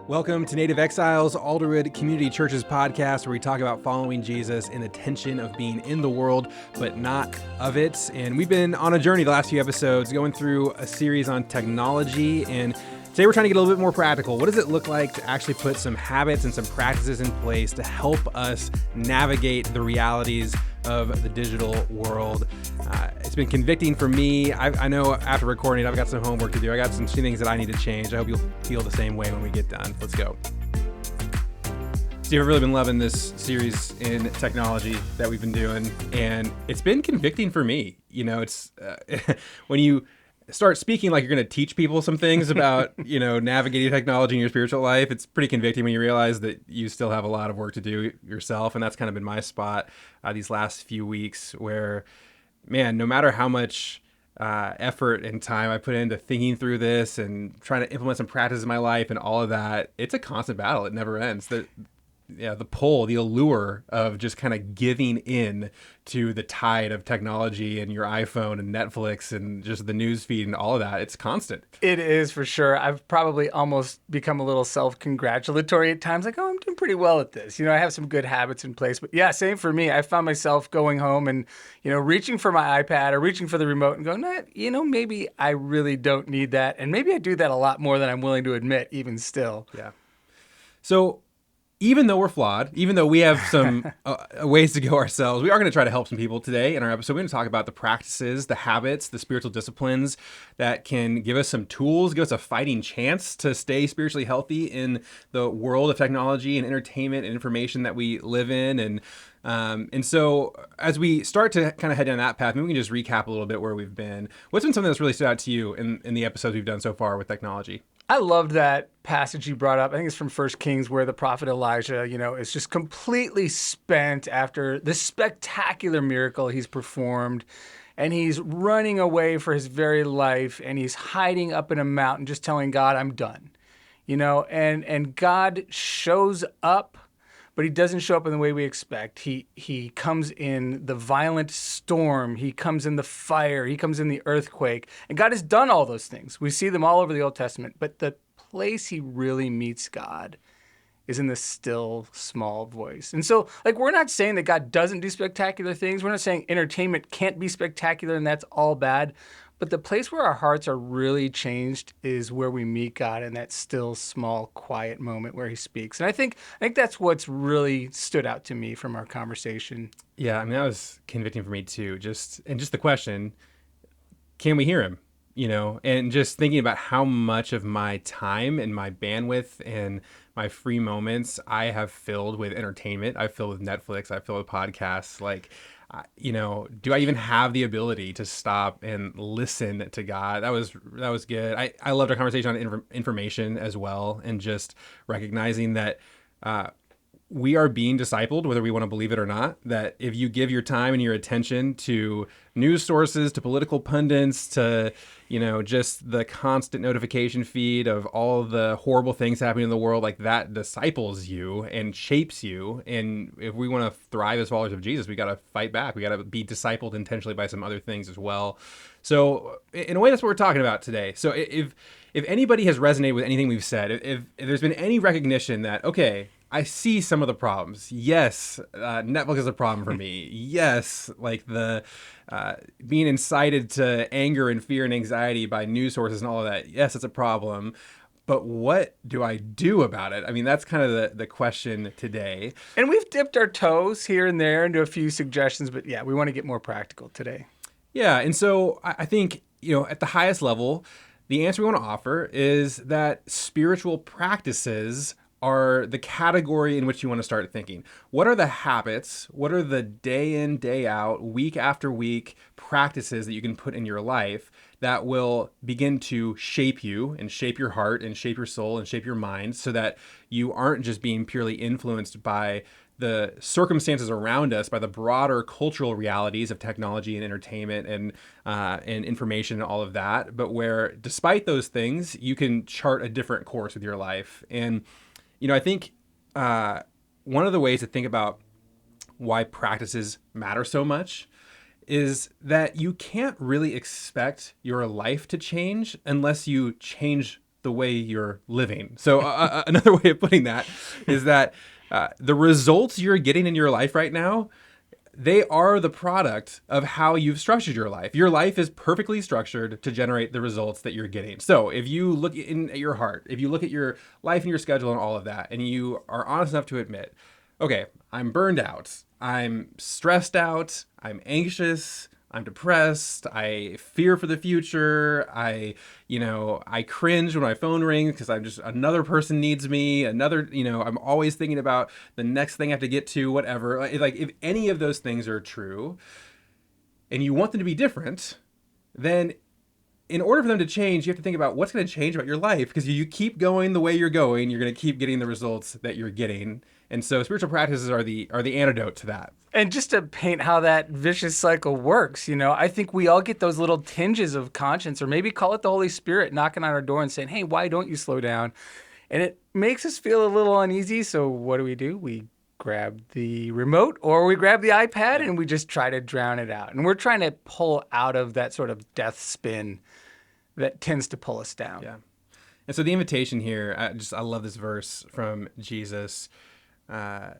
Welcome to Native Exiles, Alderwood Community Church's podcast, where we talk about following Jesus in the tension of being in the world, but not of it. And we've been on a journey the last few episodes, going through a series on technology. And today we're trying to get a little bit more practical. What does it look like to actually put some habits and some practices in place to help us navigate the realities of the digital world? It's been convicting for me. I know after recording, I've got some homework to do. I got some things that I need to change. I hope you'll feel the same way when we get done. Let's go. Steve, I've really been loving this series in technology that we've been doing, and it's been convicting for me. You know, it's when you start speaking like you're going to teach people some things about, navigating technology in your spiritual life, it's pretty convicting when you realize that you still have a lot of work to do yourself. And that's kind of been my spot these last few weeks where, man, no matter how much effort and time I put into thinking through this and trying to implement some practice in my life and all of that, it's a constant battle. It never ends. The pull, the allure of just kind of giving in to the tide of technology and your iPhone and Netflix and just the news feed and all of that, it's constant. It is for sure. I've probably almost become a little self-congratulatory at times, like, oh, I'm doing pretty well at this. I have some good habits in place. But yeah, same for me. I found myself going home and, reaching for my iPad or reaching for the remote and going, maybe I really don't need that. And maybe I do that a lot more than I'm willing to admit, even still. Yeah. So even though we're flawed, even though we have some ways to go ourselves, we are going to try to help some people today in our episode. We're going to talk about the practices, the habits, the spiritual disciplines that can give us some tools, give us a fighting chance to stay spiritually healthy in the world of technology and entertainment and information that we live in. And so as we start to kind of head down that path, maybe we can just recap a little bit where we've been. What's been something that's really stood out to you in the episodes we've done so far with technology? I loved that passage you brought up. I think it's from 1 Kings where the prophet Elijah, is just completely spent after this spectacular miracle he's performed. And he's running away for his very life. And he's hiding up in a mountain, just telling God, I'm done. And God shows up, but he doesn't show up in the way we expect. He comes in the violent storm. He comes in the fire. He comes in the earthquake. And God has done all those things. We see them all over the Old Testament. But the place he really meets God is in the still, small voice. And so, we're not saying that God doesn't do spectacular things. We're not saying entertainment can't be spectacular and that's all bad. But the place where our hearts are really changed is where we meet God in that still, small, quiet moment where he speaks. And I think that's what's really stood out to me from our conversation. Yeah, that was convicting for me too. Just the question, can we hear him? And just thinking about how much of my time and my bandwidth and my free moments I have filled with entertainment. I've filled with Netflix. I've filled with podcasts. Do I even have the ability to stop and listen to God? That was good. I loved our conversation on information as well, and just recognizing that we are being discipled, whether we want to believe it or not, that if you give your time and your attention to news sources, to political pundits, to, just the constant notification feed of all of the horrible things happening in the world, that disciples you and shapes you. And if we want to thrive as followers of Jesus, we got to fight back. We got to be discipled intentionally by some other things as well. So in a way, that's what we're talking about today. So if anybody has resonated with anything we've said, if there's been any recognition that, okay, I see some of the problems. Yes, Netflix is a problem for me. Yes, the being incited to anger and fear and anxiety by news sources and all of that. Yes, it's a problem. But what do I do about it? That's kind of the question today. And we've dipped our toes here and there into a few suggestions, but yeah, we want to get more practical today. Yeah, and so I think, at the highest level, the answer we want to offer is that spiritual practices are the category in which you want to start thinking. What are the habits? What are the day in, day out, week after week practices that you can put in your life that will begin to shape you and shape your heart and shape your soul and shape your mind, so that you aren't just being purely influenced by the circumstances around us, by the broader cultural realities of technology and entertainment and information and all of that, but where, despite those things, you can chart a different course with your life. And I think one of the ways to think about why practices matter so much is that you can't really expect your life to change unless you change the way you're living. So another way of putting that is that the results you're getting in your life right now, they are the product of how you've structured your life. Your life is perfectly structured to generate the results that you're getting. So if you look at your heart, if you look at your life and your schedule and all of that, and you are honest enough to admit, okay, I'm burned out, I'm stressed out, I'm anxious, I'm depressed, I fear for the future, I cringe when my phone rings because I'm just, another person needs me, I'm always thinking about the next thing I have to get to, whatever. Like if any of those things are true and you want them to be different, then in order for them to change, you have to think about what's going to change about your life, because you keep going the way you're going, you're going to keep getting the results that you're getting. And so spiritual practices are the antidote to that. And just to paint how that vicious cycle works, I think we all get those little tinges of conscience, or maybe call it the Holy Spirit knocking on our door and saying, hey, why don't you slow down? And it makes us feel a little uneasy. So what do? We grab the remote or we grab the iPad and we just try to drown it out. And we're trying to pull out of that sort of death spin that tends to pull us down. Yeah. And so the invitation here, I love this verse from Jesus when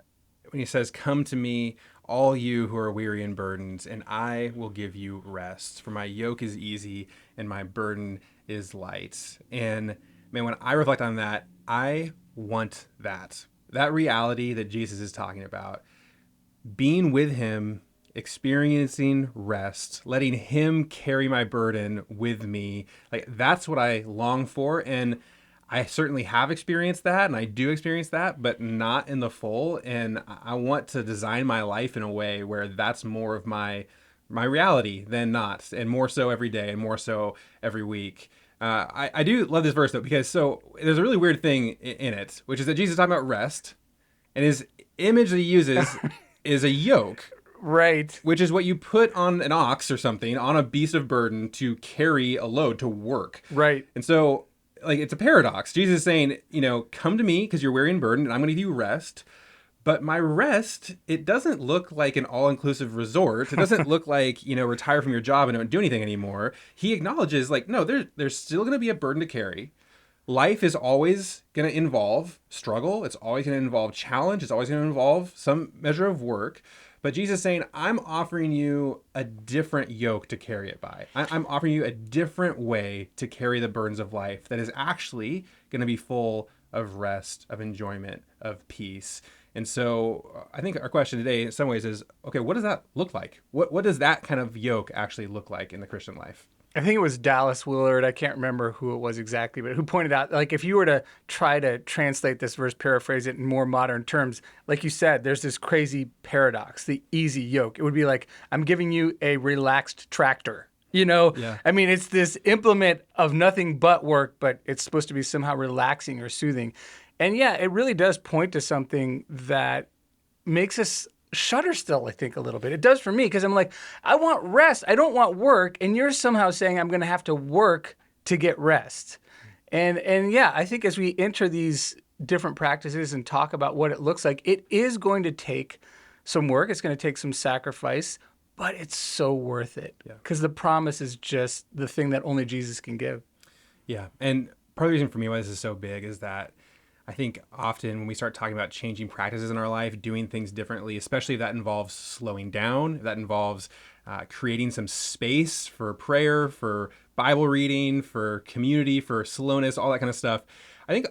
he says, come to me, all you who are weary and burdened, and I will give you rest. For my yoke is easy and my burden is light. And man, when I reflect on that, I want that reality that Jesus is talking about, being with him, experiencing rest, letting him carry my burden with me. Like that's what I long for. And I certainly have experienced that, and I do experience that, but not in the full. And I want to design my life in a way where that's more of my reality than not, and more so every day and more so every week. I do love this verse though, because so there's a really weird thing in it, which is that Jesus is talking about rest, and his image that he uses is a yoke. Right. Which is what you put on an ox or something, on a beast of burden to carry a load, to work. Right. And so, like, it's a paradox. Jesus is saying, come to me because you're weary and burdened, and I'm going to give you rest. But my rest, it doesn't look like an all-inclusive resort. It doesn't look like, retire from your job and don't do anything anymore. He acknowledges, like, no, there's still going to be a burden to carry. Life is always going to involve struggle. It's always going to involve challenge. It's always going to involve some measure of work. But Jesus is saying, I'm offering you a different yoke to carry it by. I'm offering you a different way to carry the burdens of life that is actually going to be full of rest, of enjoyment, of peace. And so I think our question today in some ways is, okay, what does that look like? What does that kind of yoke actually look like in the Christian life? I think it was Dallas Willard, I can't remember who it was exactly, but who pointed out, like, if you were to try to translate this verse, paraphrase it in more modern terms, like you said, there's this crazy paradox, the easy yoke. It would be like, I'm giving you a relaxed tractor. Yeah. I mean, it's this implement of nothing but work, but it's supposed to be somehow relaxing or soothing. And yeah, it really does point to something that makes us shudder still, I think, a little bit. It does for me, because I'm like, I want rest. I don't want work. And you're somehow saying I'm going to have to work to get rest. And yeah, I think as we enter these different practices and talk about what it looks like, it is going to take some work. It's going to take some sacrifice, but it's so worth it, because the promise is just the thing that only Jesus can give. Yeah. And part of the reason for me why this is so big is that I think often when we start talking about changing practices in our life, doing things differently, especially if that involves slowing down, if that involves creating some space for prayer, for Bible reading, for community, for slowness, all that kind of stuff, I think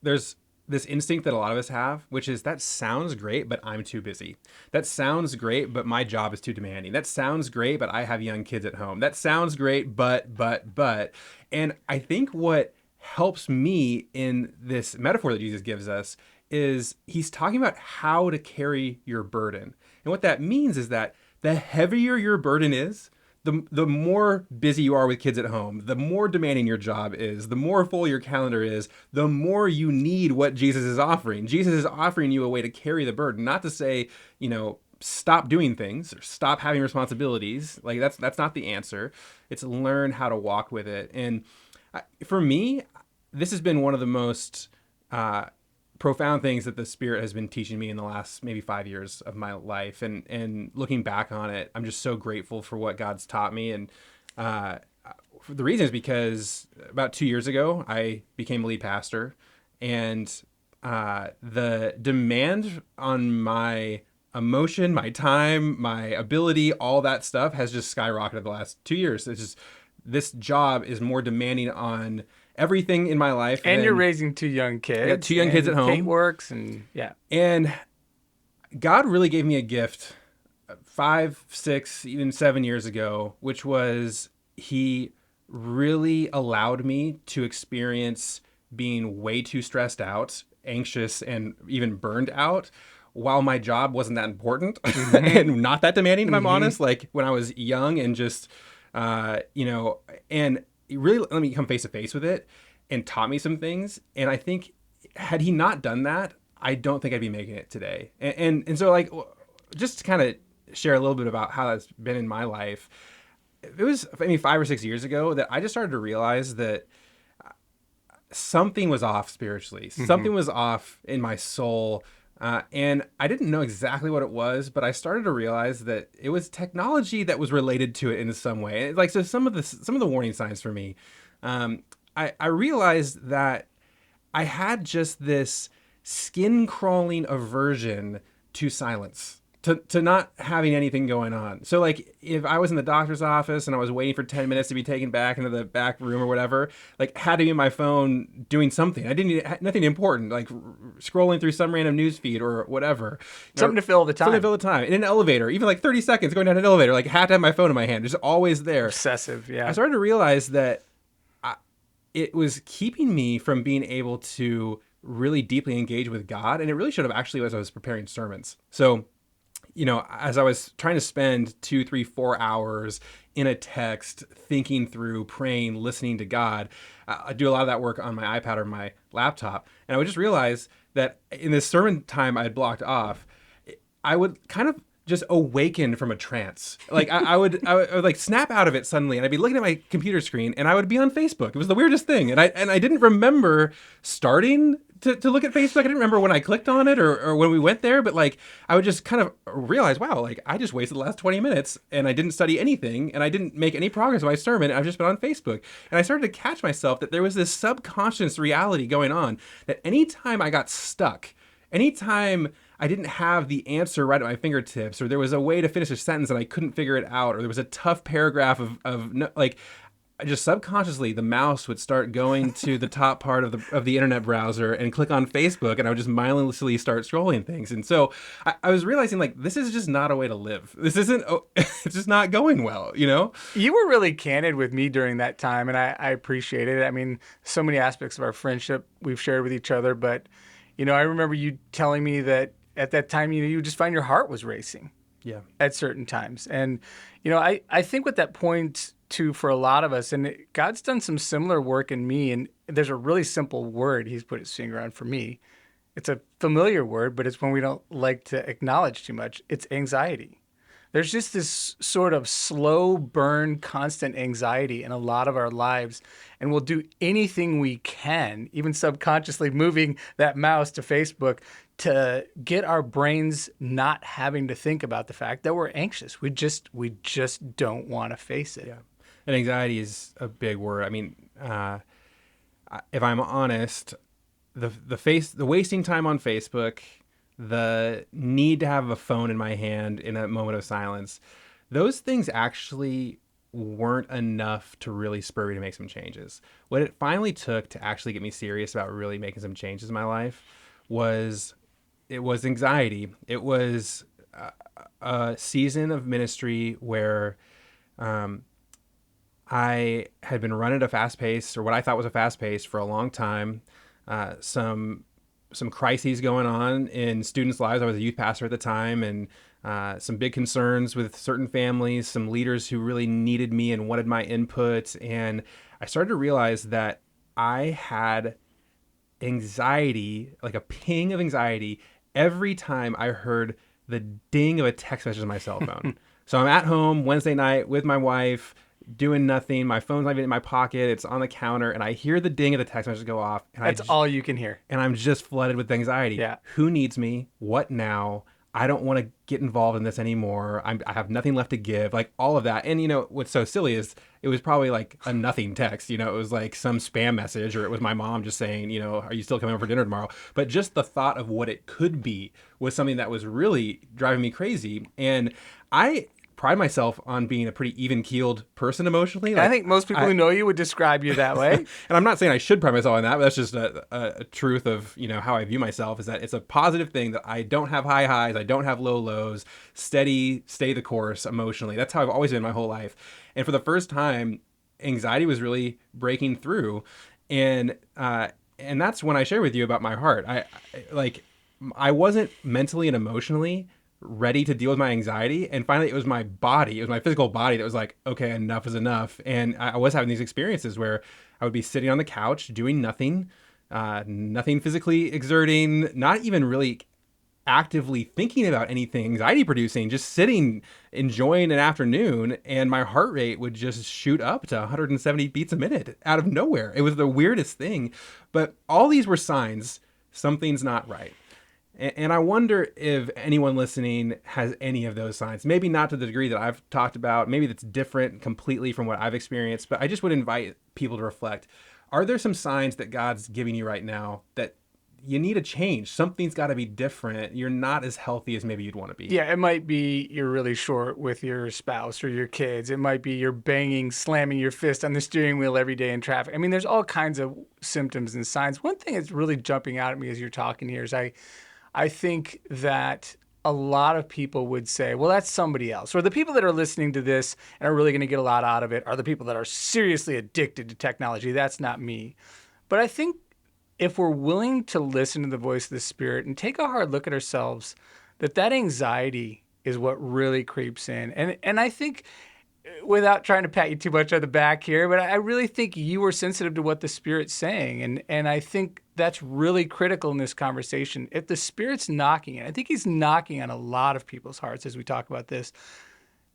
there's this instinct that a lot of us have, which is, that sounds great, but I'm too busy. That sounds great, but my job is too demanding. That sounds great, but I have young kids at home. That sounds great, but. And I think what helps me in this metaphor that Jesus gives us is he's talking about how to carry your burden. And what that means is that the heavier your burden is, the more busy you are with kids at home, the more demanding your job is, the more full your calendar is, the more you need what Jesus is offering. Jesus is offering you a way to carry the burden, not to say, stop doing things or stop having responsibilities. Like that's not the answer. It's learn how to walk with it. And for me, this has been one of the most profound things that the Spirit has been teaching me in the last maybe 5 years of my life. And looking back on it, I'm just so grateful for what God's taught me. And the reason is because about 2 years ago, I became a lead pastor, and the demand on my emotion, my time, my ability, all that stuff has just skyrocketed the last 2 years. It's just, this job is more demanding on everything in my life. And you're than raising two young kids. I got two young kids at home. Kate works, and yeah. And God really gave me a gift 5, 6, even 7 years ago, which was He really allowed me to experience being way too stressed out, anxious, and even burned out while my job wasn't that important and not that demanding, if I'm honest. Like when I was young and just, and He really let me come face to face with it and taught me some things. And I think had He not done that, I don't think I'd be making it today. And so, like, just to kind of share a little bit about how that's been in my life. It was, 5 or 6 years ago that I just started to realize that something was off spiritually. Something was off in my soul. And I didn't know exactly what it was, but I started to realize that it was technology that was related to it in some way. Like, so some of the warning signs for me, I realized that I had just this skin crawling aversion to silence. To not having anything going on. So like if I was in the doctor's office and I was waiting for 10 minutes to be taken back into the back room or whatever, like had to be on my phone doing something. I didn't need nothing important, like scrolling through some random news feed or whatever. Something to fill the time. Something to fill the time. In an elevator, even like 30 seconds going down an elevator, like had to have my phone in my hand. It's always there. Obsessive, yeah. I started to realize that it was keeping me from being able to really deeply engage with God. And it really showed up actually as I was preparing sermons. So as I was trying to spend 2, 3, 4 hours in a text, thinking through, praying, listening to God, I do a lot of that work on my iPad or my laptop. And I would just realize that in this sermon time I had blocked off, I would kind of just awaken from a trance. Like I would like snap out of it suddenly, and I'd be looking at my computer screen, and I would be on Facebook. It was the weirdest thing, and I didn't remember starting to look at Facebook. I didn't remember when I clicked on it or when we went there, but like I would just kind of realize, wow, like I just wasted the last 20 minutes and I didn't study anything and I didn't make any progress with my sermon. I've just been on Facebook. And I started to catch myself that there was this subconscious reality going on that anytime I got stuck, anytime I didn't have the answer right at my fingertips, or there was a way to finish a sentence and I couldn't figure it out, or there was a tough paragraph of like, just subconsciously the mouse would start going to the top part of the internet browser and click on Facebook, and I would just mindlessly start scrolling things. And so I was realizing, like, this is just not a way to live. This isn't, it's just not going well, You were really candid with me during that time, and I appreciate it. I mean, so many aspects of our friendship we've shared with each other, but, I remember you telling me that at that time, you just find your heart was racing. Yeah. At certain times. And, I think what that points to for a lot of us, and God's done some similar work in me, and there's a really simple word He's put His finger on for me. It's a familiar word, but it's one we don't like to acknowledge too much. It's anxiety. There's just this sort of slow burn, constant anxiety in a lot of our lives, and we'll do anything we can, even subconsciously moving that mouse to Facebook, to get our brains not having to think about the fact that we're anxious. We just don't want to face it. Yeah. And anxiety is a big word. I mean, if I'm honest, the wasting time on Facebook, the need to have a phone in my hand in a moment of silence, those things actually weren't enough to really spur me to make some changes. What it finally took to actually get me serious about really making some changes in my life was anxiety. It was a season of ministry where I had been running at a fast pace, or what I thought was a fast pace, for a long time. Some crises going on in students' lives. I was a youth pastor at the time, and some big concerns with certain families, some leaders who really needed me and wanted my input. And I started to realize that I had anxiety, like a ping of anxiety, every time I heard the ding of a text message on my cell phone. So I'm at home Wednesday night with my wife, doing nothing. My phone's not even in my pocket. It's on the counter, and I hear the ding of the text message go off. And That's all you can hear. And I'm just flooded with anxiety. Yeah. Who needs me? What now? I don't want to get involved in this anymore. I have nothing left to give, like all of that. And, what's so silly is it was probably like a nothing text. It was like some spam message, or it was my mom just saying, are you still coming over for dinner tomorrow? But just the thought of what it could be was something that was really driving me crazy. And I pride myself on being a pretty even-keeled person emotionally. I think most people who know you would describe you that way. And I'm not saying I should pride myself on that, but that's just a truth of, how I view myself, is that it's a positive thing that I don't have high highs, I don't have low lows, steady, stay the course emotionally. That's how I've always been my whole life. And for the first time, anxiety was really breaking through. And that's when I share with you about my heart. I wasn't mentally and emotionally ready to deal with my anxiety, and finally it was my physical body that was like, okay, enough is enough. And I was having these experiences where I would be sitting on the couch doing nothing physically exerting, not even really actively thinking about anything anxiety producing, just sitting enjoying an afternoon, and my heart rate would just shoot up to 170 beats a minute out of nowhere. It was the weirdest thing, but all these were signs something's not right. And I wonder if anyone listening has any of those signs. Maybe not to the degree that I've talked about. Maybe that's different completely from what I've experienced. But I just would invite people to reflect. Are there some signs that God's giving you right now that you need a change? Something's got to be different. You're not as healthy as maybe you'd want to be. Yeah, it might be you're really short with your spouse or your kids. It might be you're slamming your fist on the steering wheel every day in traffic. I mean, there's all kinds of symptoms and signs. One thing that's really jumping out at me as you're talking here is I think that a lot of people would say, well, that's somebody else. Or the people that are listening to this and are really going to get a lot out of it are the people that are seriously addicted to technology. That's not me. But I think if we're willing to listen to the voice of the Spirit and take a hard look at ourselves, that anxiety is what really creeps in. And I think, without trying to pat you too much on the back here, but I really think you were sensitive to what the Spirit's saying. And I think that's really critical in this conversation. If the Spirit's knocking, and I think he's knocking on a lot of people's hearts as we talk about this,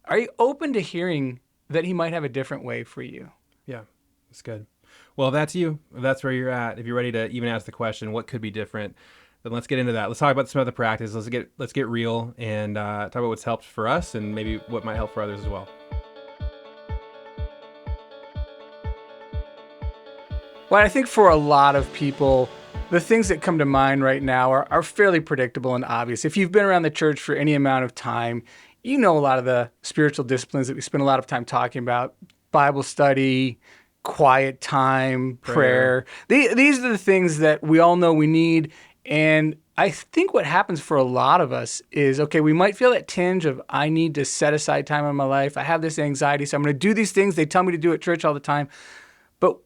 are you open to hearing that he might have a different way for you? Yeah, that's good. Well, if that's you, if that's where you're at, if you're ready to even ask the question, what could be different, then let's get into that. Let's talk about some other practice. Let's get real and talk about what's helped for us and maybe what might help for others as well. Well, I think for a lot of people, the things that come to mind right now are fairly predictable and obvious. If you've been around the church for any amount of time, you know a lot of the spiritual disciplines that we spend a lot of time talking about: Bible study, quiet time, prayer. These are the things that we all know we need. And I think what happens for a lot of us is, okay, we might feel that tinge of, I need to set aside time in my life. I have this anxiety, so I'm going to do these things they tell me to do at church all the time. But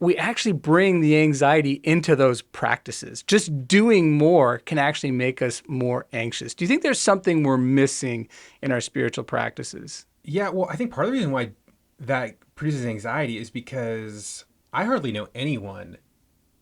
we actually bring the anxiety into those practices. Just doing more can actually make us more anxious. Do you think there's something we're missing in our spiritual practices? Yeah, well, I think part of the reason why that produces anxiety is because I hardly know anyone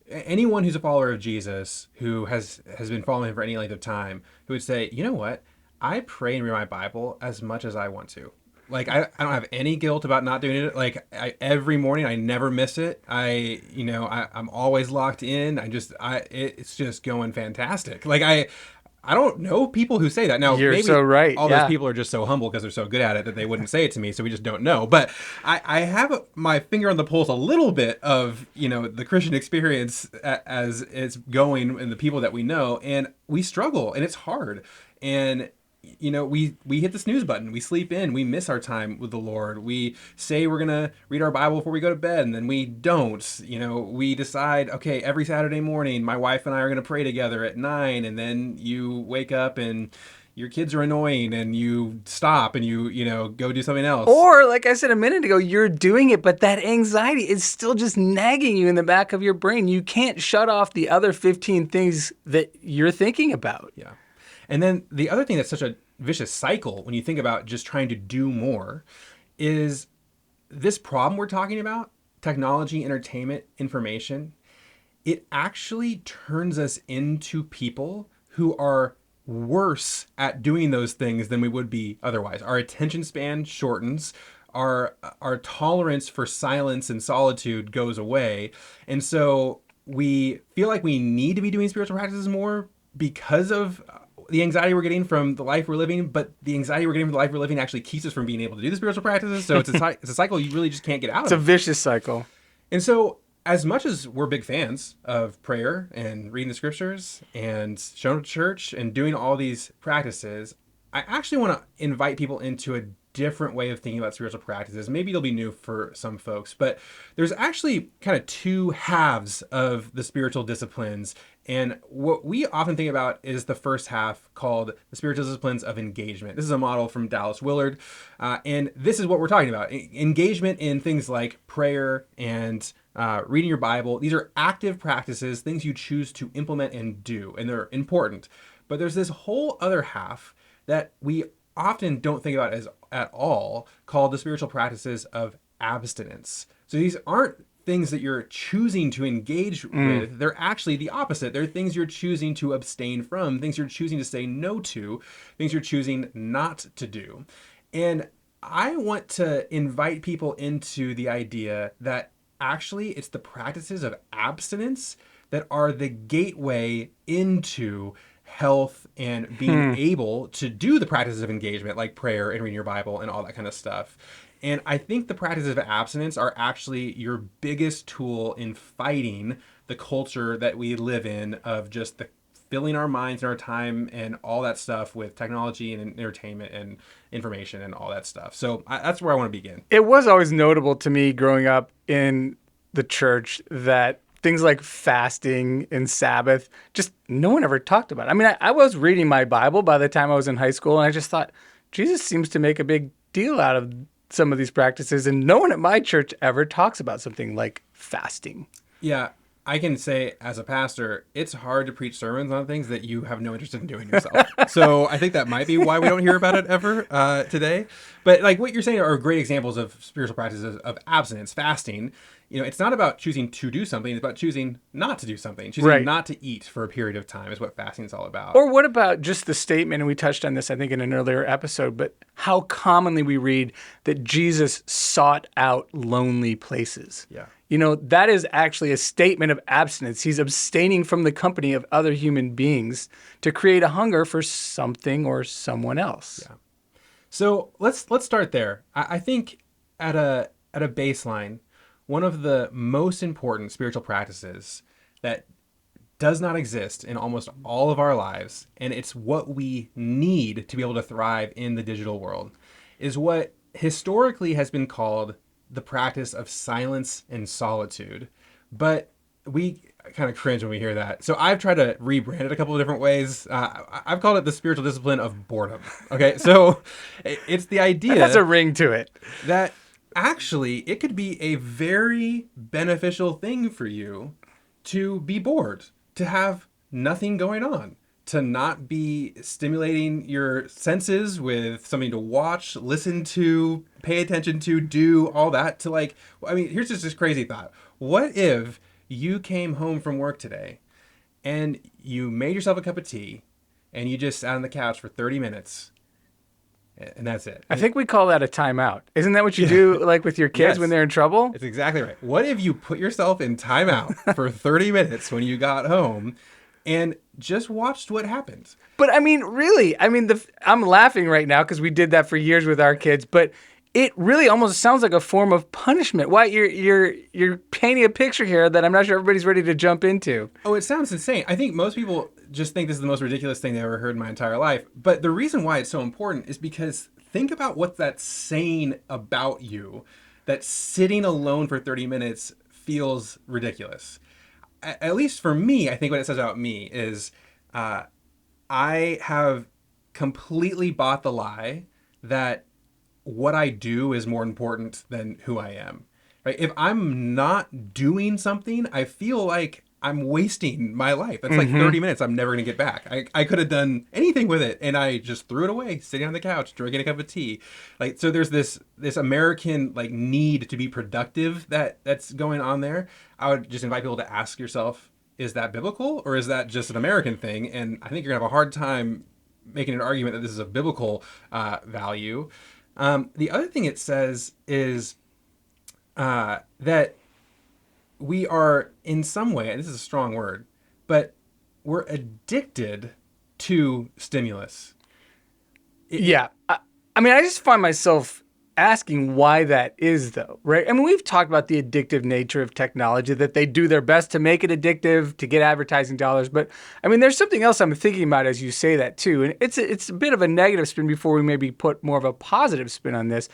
who's a follower of Jesus, who has been following him for any length of time, who would say, you know what, I pray and read my Bible as much as I want to. Like, I don't have any guilt about not doing it. Like, every morning, I never miss it. I'm always locked in. It's just going fantastic. Like, I don't know people who say that. Now, You're maybe so right. all those people are just so humble because they're so good at it that they wouldn't say it to me, so we just don't know. But I have my finger on the pulse a little bit of, the Christian experience as it's going and the people that we know, and we struggle, and it's hard. And we hit the snooze button. We sleep in. We miss our time with the Lord. We say we're going to read our Bible before we go to bed, and then we don't. We decide, okay, every Saturday morning, my wife and I are going to pray together at 9, and then you wake up and your kids are annoying and you stop and you go do something else. Or, like I said a minute ago, you're doing it, but that anxiety is still just nagging you in the back of your brain. You can't shut off the other 15 things that you're thinking about. Yeah. And then the other thing that's such a vicious cycle when you think about just trying to do more is this problem we're talking about, technology, entertainment, information. It actually turns us into people who are worse at doing those things than we would be otherwise. Our attention span shortens. Our tolerance for silence and solitude goes away. And so we feel like we need to be doing spiritual practices more because of the anxiety we're getting from the life we're living, but the anxiety we're getting from the life we're living actually keeps us from being able to do the spiritual practices. So it's a cycle you really just can't get out It's a of. vicious cycle. And so, as much as we're big fans of prayer and reading the scriptures and showing up to church and doing all these practices, I actually want to invite people into a different way of thinking about spiritual practices. Maybe it'll be new for some folks, but there's actually kind of two halves of the spiritual disciplines. And what we often think about is the first half, called the spiritual disciplines of engagement. This is a model from Dallas Willard. And this is what we're talking about. Engagement in things like prayer and reading your Bible. These are active practices, things you choose to implement and do, and they're important. But there's this whole other half that we often don't think about as at all, called the spiritual practices of abstinence. So these aren't things that you're choosing to engage with. They're actually the opposite. They're things you're choosing to abstain from, things you're choosing to say no to, things you're choosing not to do. And I want to invite people into the idea that actually it's the practices of abstinence that are the gateway into health and being able to do the practices of engagement like prayer and reading your Bible and all that kind of stuff. And I think the practices of abstinence are actually your biggest tool in fighting the culture that we live in of just the filling our minds and our time and all that stuff with technology and entertainment and information and all that stuff. So that's where I want to begin. It was always notable to me growing up in the church that things like fasting and Sabbath, just no one ever talked about it. I mean, I was reading my Bible by the time I was in high school, and I just thought, Jesus seems to make a big deal out of some of these practices, and no one at my church ever talks about something like fasting. Yeah, I can say as a pastor, it's hard to preach sermons on things that you have no interest in doing yourself. So I think that might be why we don't hear about it ever today. But like what you're saying are great examples of spiritual practices of abstinence, fasting. It's not about choosing to do something. It's about choosing not to do something. Choosing not to eat for a period of time is what fasting is all about. Or what about just the statement, and we touched on this, I think, in an earlier episode, but how commonly we read that Jesus sought out lonely places. Yeah. That is actually a statement of abstinence. He's abstaining from the company of other human beings to create a hunger for something or someone else. Yeah. So let's start there. I think at a baseline, one of the most important spiritual practices that does not exist in almost all of our lives, and it's what we need to be able to thrive in the digital world, is what historically has been called the practice of silence and solitude. But we kind of cringe when we hear that. So I've tried to rebrand it a couple of different ways. I've called it the spiritual discipline of boredom. Okay, so it's the idea... That has a ring to it. That actually it could be a very beneficial thing for you to be bored, to have nothing going on, to not be stimulating your senses with something to watch, listen to, pay attention to, do all that, to here's just this crazy thought. What if you came home from work today and you made yourself a cup of tea and you just sat on the couch for 30 minutes and that's it? I think we call that a timeout. Isn't that what you do like with your kids when they're in trouble? It's exactly right. What if you put yourself in timeout for 30 minutes when you got home and just watched what happened? But I mean, really, I'm laughing right now because we did that for years with our kids, but it really almost sounds like a form of punishment. Why you're painting a picture here that I'm not sure everybody's ready to jump into. Oh, it sounds insane. I think most people just think this is the most ridiculous thing they've ever heard in my entire life. But the reason why it's so important is because think about what that's saying about you, that sitting alone for 30 minutes feels ridiculous. At least for me, I think what it says about me is I have completely bought the lie that what I do is more important than who I am. Right? If I'm not doing something, I feel like I'm wasting my life. That's like 30 minutes I'm never going to get back. I could have done anything with it, and I just threw it away, sitting on the couch, drinking a cup of tea. So there's this American need to be productive that's going on there. I would just invite people to ask yourself, is that biblical or is that just an American thing? And I think you're going to have a hard time making an argument that this is a biblical value. The other thing it says is that we are in some way, and this is a strong word, but we're addicted to stimulus. Yeah. I mean, I just find myself asking why that is, though, right? I mean, we've talked about the addictive nature of technology, that they do their best to make it addictive to get advertising dollars. But I mean, there's something else I'm thinking about as you say that, too. And it's a bit of a negative spin before we maybe put more of a positive spin on this.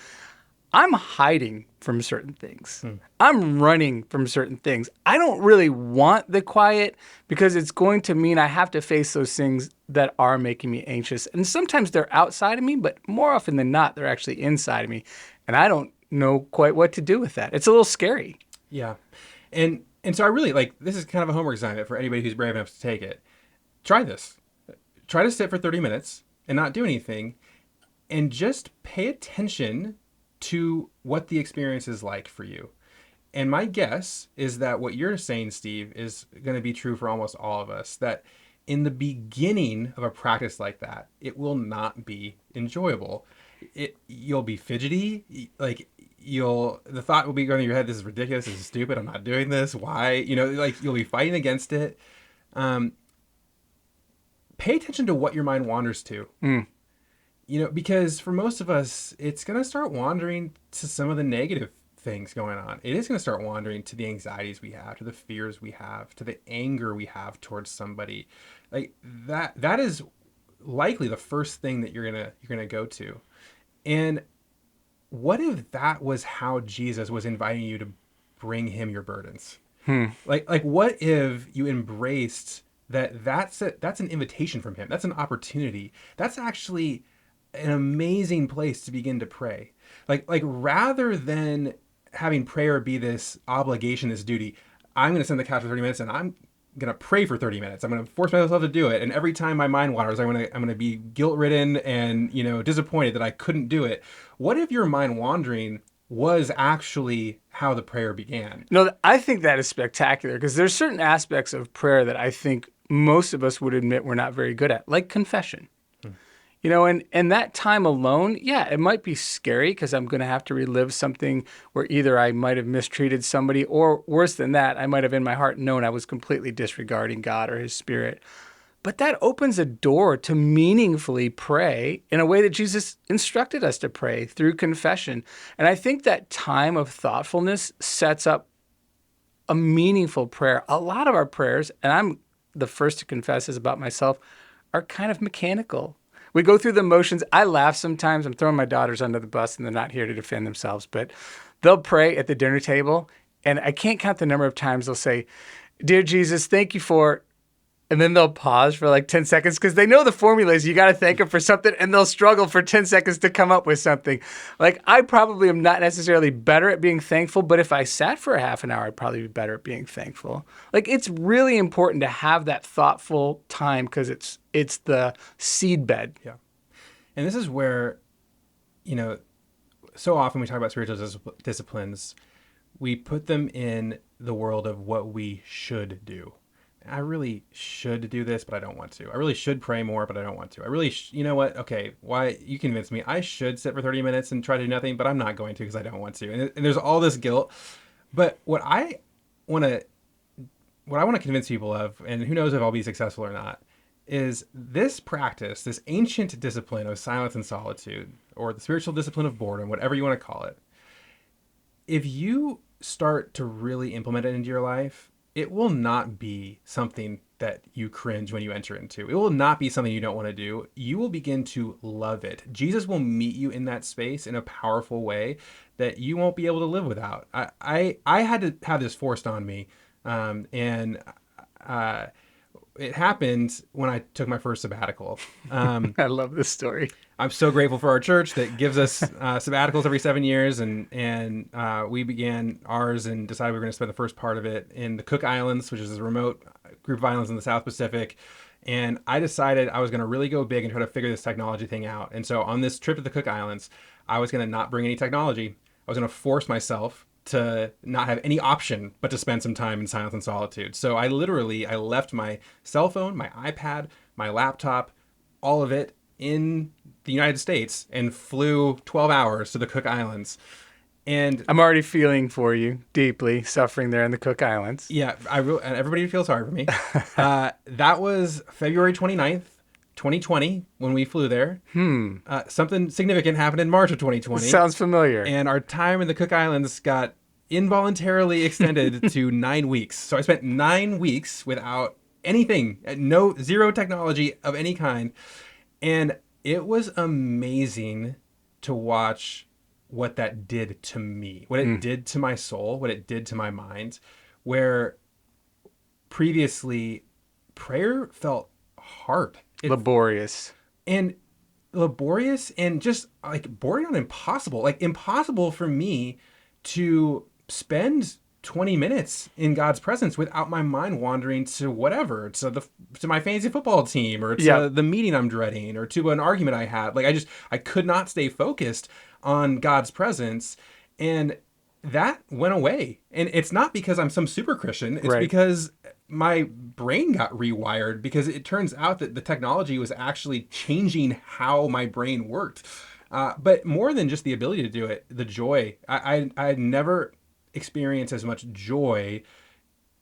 I'm hiding from certain things. I'm running from certain things. I don't really want the quiet because it's going to mean I have to face those things that are making me anxious. And sometimes they're outside of me, but more often than not, they're actually inside of me. And I don't know quite what to do with that. It's a little scary. Yeah. And so I really this is kind of a homework assignment for anybody who's brave enough to take it. Try this. Try to sit for 30 minutes and not do anything and just pay attention to what the experience is like for you. And my guess is that what you're saying, Steve, is going to be true for almost all of us, that in the beginning of a practice like that, it will not be enjoyable. You'll be fidgety, the thought will be going through your head, this is ridiculous, this is stupid, I'm not doing this, why? You'll be fighting against it. Pay attention to what your mind wanders to. Because for most of us, it's going to start wandering to some of the negative things going on. It is going to start wandering to the anxieties we have, to the fears we have, to the anger we have towards somebody. Like that is likely the first thing that you're going to go to. And what if that was how Jesus was inviting you to bring him your burdens? Like what if you embraced that's an invitation from him. That's an opportunity. That's actually an amazing place to begin to pray. Like rather than having prayer be this obligation, this duty, I'm going to sit on the couch for 30 minutes and I'm going to pray for 30 minutes. I'm going to force myself to do it. And every time my mind wanders, I'm going to be guilt-ridden and, disappointed that I couldn't do it. What if your mind wandering was actually how the prayer began? No, I think that is spectacular because there's certain aspects of prayer that I think most of us would admit we're not very good at, like confession. And that time alone, yeah, it might be scary because I'm going to have to relive something where either I might have mistreated somebody or worse than that, I might have in my heart known I was completely disregarding God or his spirit. But that opens a door to meaningfully pray in a way that Jesus instructed us to pray through confession. And I think that time of thoughtfulness sets up a meaningful prayer. A lot of our prayers, and I'm the first to confess this about myself, are kind of mechanical. We go through the motions. I laugh sometimes. I'm throwing my daughters under the bus and they're not here to defend themselves, but they'll pray at the dinner table. And I can't count the number of times they'll say, "Dear Jesus, thank you for," and then they'll pause for like 10 seconds because they know the formula is you got to thank him for something, and they'll struggle for 10 seconds to come up with something. Like, I probably am not necessarily better at being thankful, but if I sat for a half an hour, I'd probably be better at being thankful. Like, it's really important to have that thoughtful time because it's the seed bed. Yeah. And this is where, so often we talk about spiritual disciplines, we put them in the world of what we should do. I really should do this, but I don't want to. I really should pray more, but I don't want to. I really, you know what? Okay, why? You convinced me. I should sit for 30 minutes and try to do nothing, but I'm not going to because I don't want to. And there's all this guilt. But what I want to convince people of, and who knows if I'll be successful or not, is this practice, this ancient discipline of silence and solitude, or the spiritual discipline of boredom, whatever you want to call it. If you start to really implement it into your life, it will not be something that you cringe when you enter into. It will not be something you don't want to do. You will begin to love it. Jesus will meet you in that space in a powerful way that you won't be able to live without. I had to have this forced on me. It happened when I took my first sabbatical. I love this story. I'm so grateful for our church that gives us sabbaticals every 7 years, and we began ours and decided we were going to spend the first part of it in the Cook Islands, which is a remote group of islands in the South Pacific. And I decided I was going to really go big and try to figure this technology thing out. And so on this trip to the Cook Islands, I was going to not bring any technology. I was going to force myself to not have any option but to spend some time in silence and solitude. So I left my cell phone, my iPad, my laptop, all of it in the United States and flew 12 hours to the Cook Islands. And I'm already feeling for you deeply, suffering there in the Cook Islands. Yeah, and everybody feels sorry for me. That was February 29th, 2020, when we flew there, something significant happened in March of 2020. Sounds familiar. And our time in the Cook Islands got involuntarily extended to 9 weeks. So I spent 9 weeks without anything, zero technology of any kind. And it was amazing to watch what that did to me, what it did to my soul, what it did to my mind, where previously prayer felt hard. Laborious. And just like bordering on impossible. Like impossible for me to spend 20 minutes in God's presence without my mind wandering to whatever, to my fantasy football team, or to the meeting I'm dreading, or to an argument I had. Like I could not stay focused on God's presence, and that went away. And it's not because I'm some super Christian. It's because my brain got rewired, because it turns out that the technology was actually changing how my brain worked. But more than just the ability to do it, the joy. I had never experienced as much joy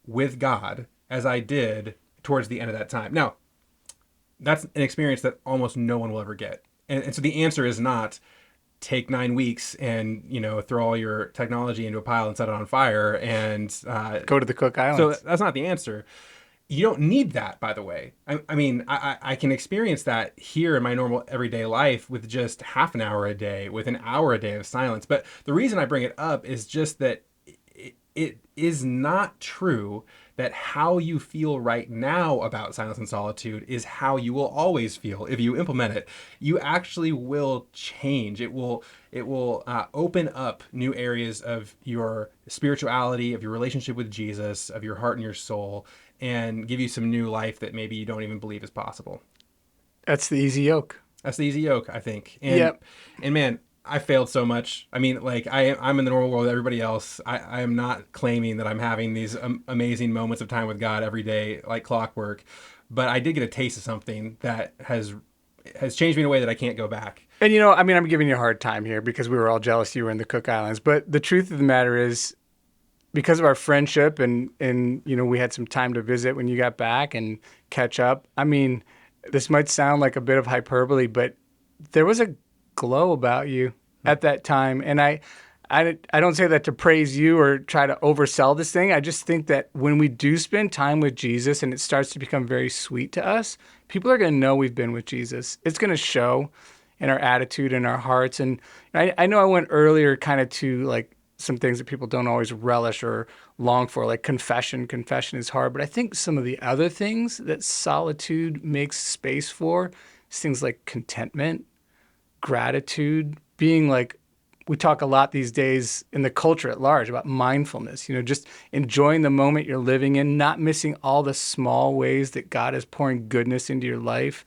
with God as I did towards the end of that time. Now, that's an experience that almost no one will ever get. And so the answer is not take 9 weeks and, throw all your technology into a pile and set it on fire and go to the Cook Islands. So that's not the answer. You don't need that, by the way. I can experience that here in my normal everyday life with just half an hour a day, with an hour a day of silence. But the reason I bring it up is just that it is not true that how you feel right now about silence and solitude is how you will always feel if you implement it. You actually will change. It will open up new areas of your spirituality, of your relationship with Jesus, of your heart and your soul, and give you some new life that maybe you don't even believe is possible. That's the easy yoke. That's the easy yoke, I think. And man, I failed so much. I'm in the normal world with everybody else. I am not claiming that I'm having these amazing moments of time with God every day like clockwork, but I did get a taste of something that has changed me in a way that I can't go back. And I'm giving you a hard time here because we were all jealous you were in the Cook Islands, but the truth of the matter is, because of our friendship and we had some time to visit when you got back and catch up. This might sound like a bit of hyperbole, but there was a glow about you at that time. And I don't say that to praise you or try to oversell this thing. I just think that when we do spend time with Jesus and it starts to become very sweet to us, people are going to know we've been with Jesus. It's going to show in our attitude and our hearts. And I know I went earlier kind of to like some things that people don't always relish or long for, like confession. Confession is hard. But I think some of the other things that solitude makes space for is things like contentment, gratitude, being like, we talk a lot these days in the culture at large about mindfulness, just enjoying the moment you're living in, not missing all the small ways that God is pouring goodness into your life.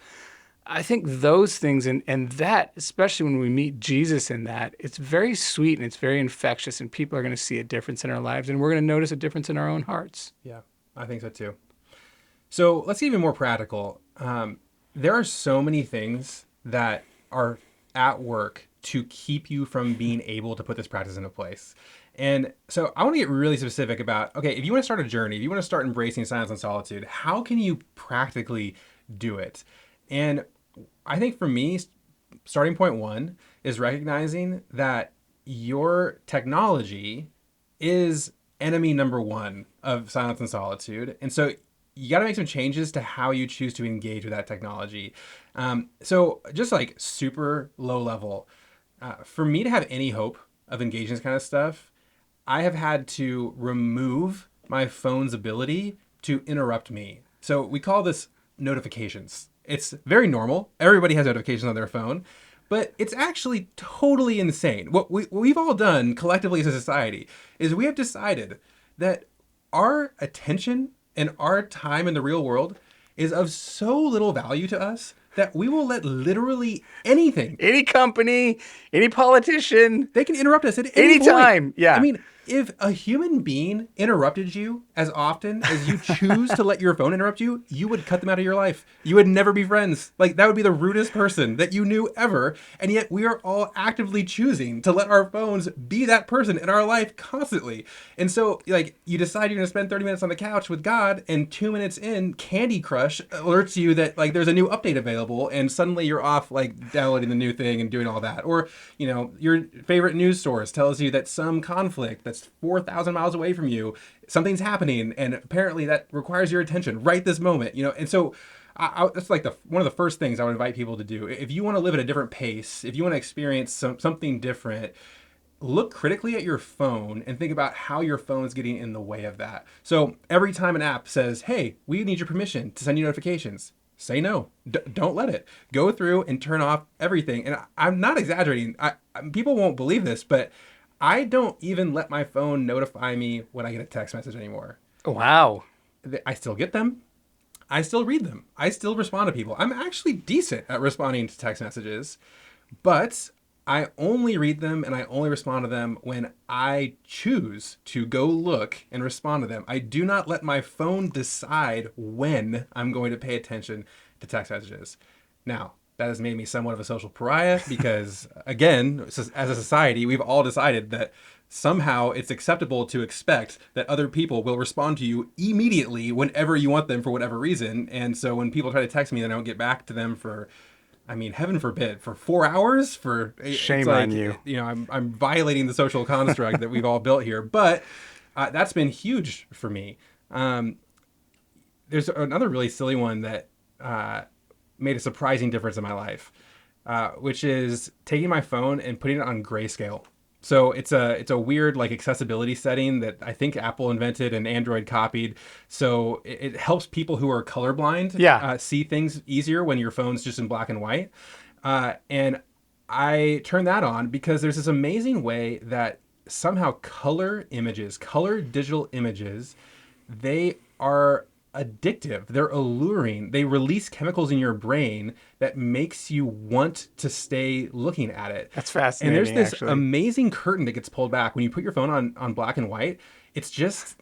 I think those things and that, especially when we meet Jesus in that, it's very sweet and it's very infectious, and people are going to see a difference in our lives, and we're going to notice a difference in our own hearts. Yeah, I think so too. So let's get even more practical. There are so many things that are at work to keep you from being able to put this practice into place. And so I want to get really specific about, okay, if you want to start a journey, if you want to start embracing silence and solitude, how can you practically do it? And I think for me, starting point one is recognizing that your technology is enemy number one of silence and solitude. And so you got to make some changes to how you choose to engage with that technology. So just like super low level, for me to have any hope of engaging this kind of stuff, I have had to remove my phone's ability to interrupt me. So we call this notifications. It's very normal. Everybody has notifications on their phone, but it's actually totally insane. What we've all done collectively as a society is we have decided that our attention and our time in the real world is of so little value to us that we will let literally anything, any company, any politician, they can interrupt us at any time. point. Yeah. if a human being interrupted you as often as you choose to let your phone interrupt you, you would cut them out of your life. You would never be friends. Like, that would be the rudest person that you knew ever. And yet we are all actively choosing to let our phones be that person in our life constantly. And so, like, you decide you're going to spend 30 minutes on the couch with God, and 2 minutes in, Candy Crush alerts you that, like, there's a new update available, and suddenly you're off, like, downloading the new thing and doing all that. Or, you know, your favorite news source tells you that some conflict that's 4,000 miles away from you, something's happening, and apparently that requires your attention right this moment, you know. And so that's like one of the first things I would invite people to do. If you want to live at a different pace, if you want to experience something different, look critically at your phone and think about how your phone is getting in the way of that. So every time an app says, hey, we need your permission to send you notifications, say no. Don't let it. Go through and turn off everything. And I'm not exaggerating. People won't believe this, but I don't even let my phone notify me when I get a text message anymore. Wow. I still get them. I still read them. I still respond to people. I'm actually decent at responding to text messages, but I only read them and I only respond to them when I choose to go look and respond to them. I do not let my phone decide when I'm going to pay attention to text messages. Now, that has made me somewhat of a social pariah because, again, as a society, we've all decided that somehow it's acceptable to expect that other people will respond to you immediately whenever you want them for whatever reason. And so when people try to text me and I don't get back to them for, I mean, heaven forbid, for 4 hours, shame on you. You know, I'm violating the social construct that we've all built here. But that's been huge for me. There's another really silly one that made a surprising difference in my life, which is taking my phone and putting it on grayscale. So it's a weird, like, accessibility setting that I think Apple invented and Android copied. So it helps people who are colorblind see things easier when your phone's just in black and white. And I turned that on because there's this amazing way that somehow color digital images, they are addictive. They're alluring. They release chemicals in your brain that makes you want to stay looking at it. That's fascinating. And there's this amazing curtain that gets pulled back when you put your phone on black and white. It's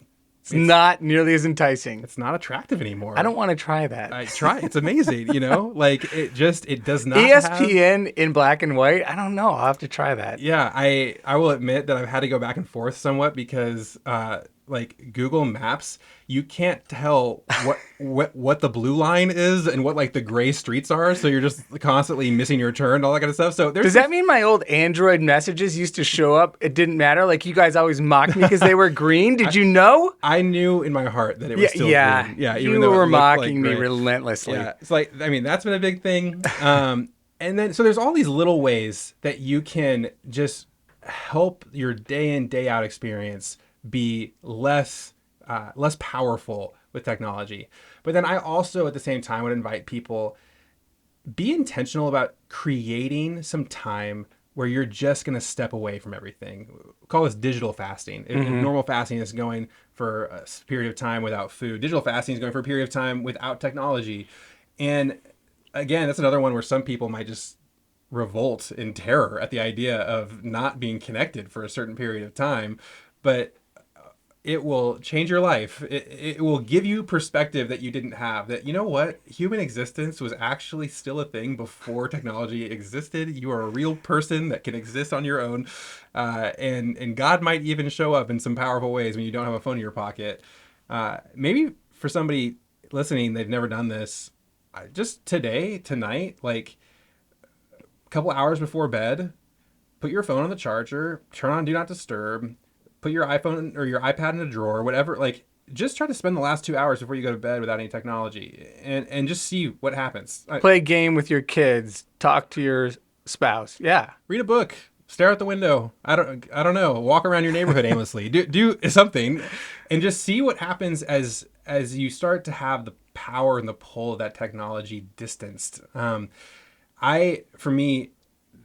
not nearly as enticing. It's not attractive anymore. I don't want to try that. Try. It's amazing, you know? Like, it does not ESPN in black and white? I don't know. I'll have to try that. Yeah, I will admit that I've had to go back and forth somewhat because like Google Maps, you can't tell what the blue line is and what, like, the gray streets are, so you're just constantly missing your turn and all that kind of stuff. So does that mean my old Android messages used to show up? It didn't matter. Like, you guys always mocked me because they were green. Did you know? I knew in my heart that it was still green. Yeah, even though were mocking me relentlessly. Yeah, it's like, I mean, that's been a big thing. And then so there's all these little ways that you can just help your day in, day out experience be less powerful with technology. But then I also, at the same time, would invite people, be intentional about creating some time where you're just going to step away from everything. We call this digital fasting. If normal fasting is going for a period of time without food, digital fasting is going for a period of time without technology. And again, that's another one where some people might just revolt in terror at the idea of not being connected for a certain period of time. But it will change your life. It will give you perspective that you didn't have, that, you know what, human existence was actually still a thing before technology existed. You are a real person that can exist on your own. And God might even show up in some powerful ways when you don't have a phone in your pocket. Maybe for somebody listening, they've never done this. Just tonight, like a couple hours before bed, put your phone on the charger, turn on Do Not Disturb, put your iPhone or your iPad in a drawer, whatever. Like, just try to spend the last 2 hours before you go to bed without any technology, and just see what happens. Play a game with your kids. Talk to your spouse. Yeah. Read a book. Stare out the window. I don't know. Walk around your neighborhood aimlessly. Do something, and just see what happens as you start to have the power and the pull of that technology distanced. For me,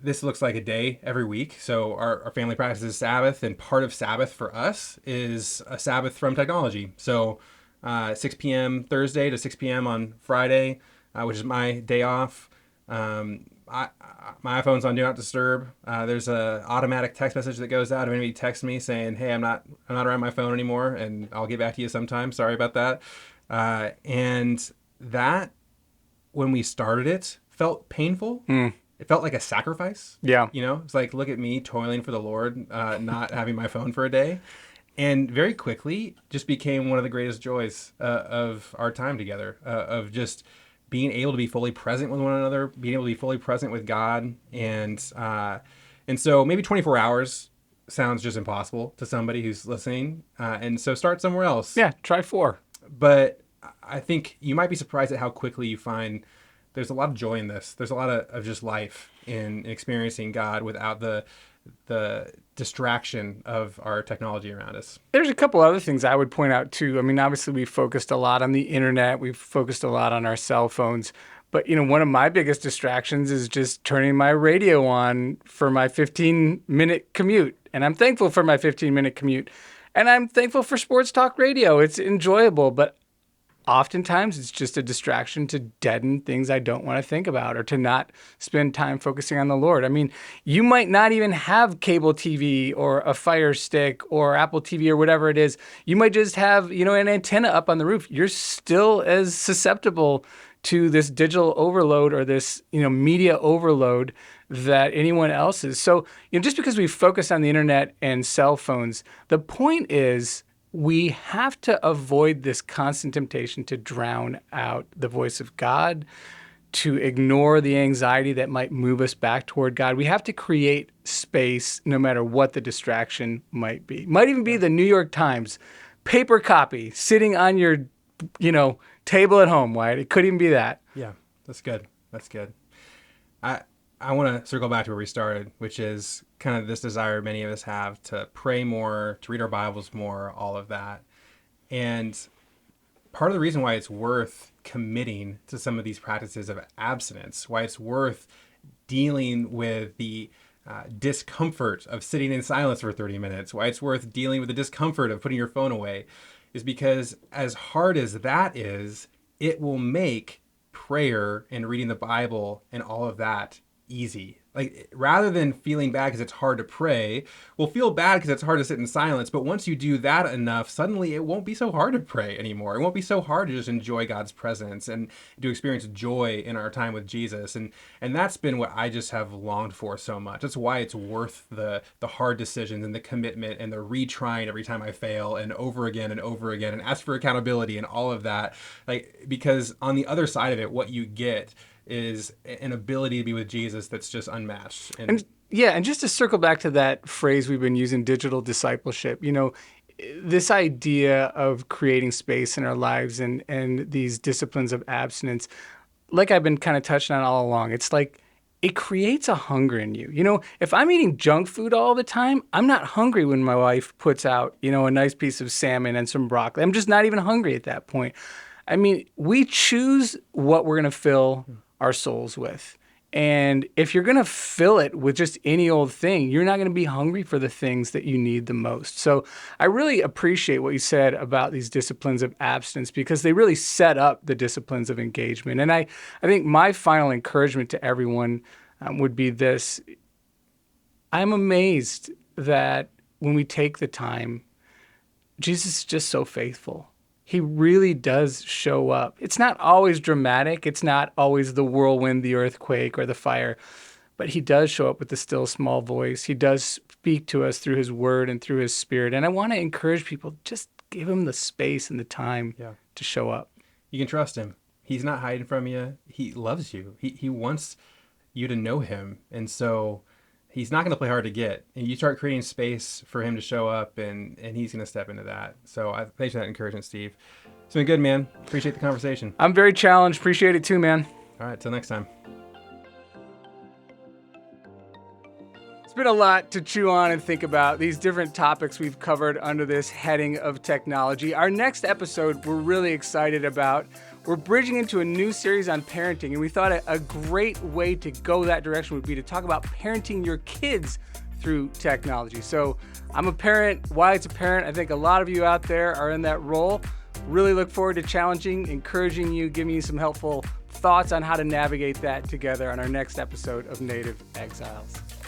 this looks like a day every week. So our family practices Sabbath, and part of Sabbath for us is a Sabbath from technology. So 6 p.m. Thursday to 6 p.m. on Friday, which is my day off. my iPhone's on Do Not Disturb. There's a automatic text message that goes out if anybody texts me saying, "Hey, I'm not around my phone anymore, and I'll get back to you sometime. Sorry about that." And that, when we started it, felt painful. It felt like a sacrifice. Yeah. It's like, look at me toiling for the Lord, not having my phone for a day. And very quickly just became one of the greatest joys of our time together, of just being able to be fully present with one another, being able to be fully present with God. And so maybe 24 hours sounds just impossible to somebody who's listening. And so start somewhere else. Yeah, try 4. But I think you might be surprised at how quickly you find there's a lot of joy in this. There's a lot of just life in experiencing God without the distraction of our technology around us. There's a couple other things I would point out too. I mean, obviously we've focused a lot on the internet. We've focused a lot on our cell phones. But, one of my biggest distractions is just turning my radio on for my 15-minute commute. And I'm thankful for my 15-minute commute. And I'm thankful for sports talk radio. It's enjoyable, but oftentimes it's just a distraction to deaden things I don't want to think about or to not spend time focusing on the Lord. I mean, you might not even have cable TV or a Fire Stick or Apple TV or whatever it is. You might just have, an antenna up on the roof. You're still as susceptible to this digital overload or this, media overload that anyone else is. So, just because we focus on the internet and cell phones, the point is, we have to avoid this constant temptation to drown out the voice of God, to ignore the anxiety that might move us back toward God. We have to create space no matter what the distraction might be. Might even be the New York Times paper copy sitting on your, table at home, Wyatt. It could even be that. Yeah, that's good. That's good. I want to circle back to where we started, which is kind of this desire many of us have to pray more, to read our Bibles more, all of that. And part of the reason why it's worth committing to some of these practices of abstinence, why it's worth dealing with the discomfort of sitting in silence for 30 minutes, why it's worth dealing with the discomfort of putting your phone away, is because as hard as that is, it will make prayer and reading the Bible and all of that easy. Like, rather than feeling bad because it's hard to pray, we'll feel bad because it's hard to sit in silence. But once you do that enough, suddenly it won't be so hard to pray anymore. It won't be so hard to just enjoy God's presence and to experience joy in our time with Jesus. And that's been what I just have longed for so much. That's why it's worth the hard decisions and the commitment and the retrying every time I fail and over again and ask for accountability and all of that. Like, because on the other side of it, what you get is an ability to be with Jesus that's just unmatched. And just to circle back to that phrase we've been using, digital discipleship, this idea of creating space in our lives and these disciplines of abstinence, like I've been kind of touching on all along, it's like it creates a hunger in you. If I'm eating junk food all the time, I'm not hungry when my wife puts out, a nice piece of salmon and some broccoli. I'm just not even hungry at that point. I mean, we choose what we're going to fill our souls with. And if you're going to fill it with just any old thing, you're not going to be hungry for the things that you need the most. So I really appreciate what you said about these disciplines of abstinence, because they really set up the disciplines of engagement. And I think my final encouragement to everyone would be this. I'm amazed that when we take the time, Jesus is just so faithful. He really does show up. It's not always dramatic. It's not always the whirlwind, the earthquake, or the fire. But he does show up with the still small voice. He does speak to us through his word and through his spirit. And I want to encourage people, just give him the space and the time to show up. You can trust him. He's not hiding from you. He loves you. He wants you to know him. And so he's not going to play hard to get. And you start creating space for him to show up, and he's going to step into that. So thanks for that encouragement, Steve. It's been good, man. Appreciate the conversation. I'm very challenged. Appreciate it too, man. All right, till next time. It's been a lot to chew on and think about, these different topics we've covered under this heading of technology. Our next episode we're really excited about. We're bridging into a new series on parenting, and we thought a great way to go that direction would be to talk about parenting your kids through technology. So I'm a parent. Wyatt's a parent. I think a lot of you out there are in that role. Really look forward to challenging, encouraging you, giving you some helpful thoughts on how to navigate that together on our next episode of Native Exiles.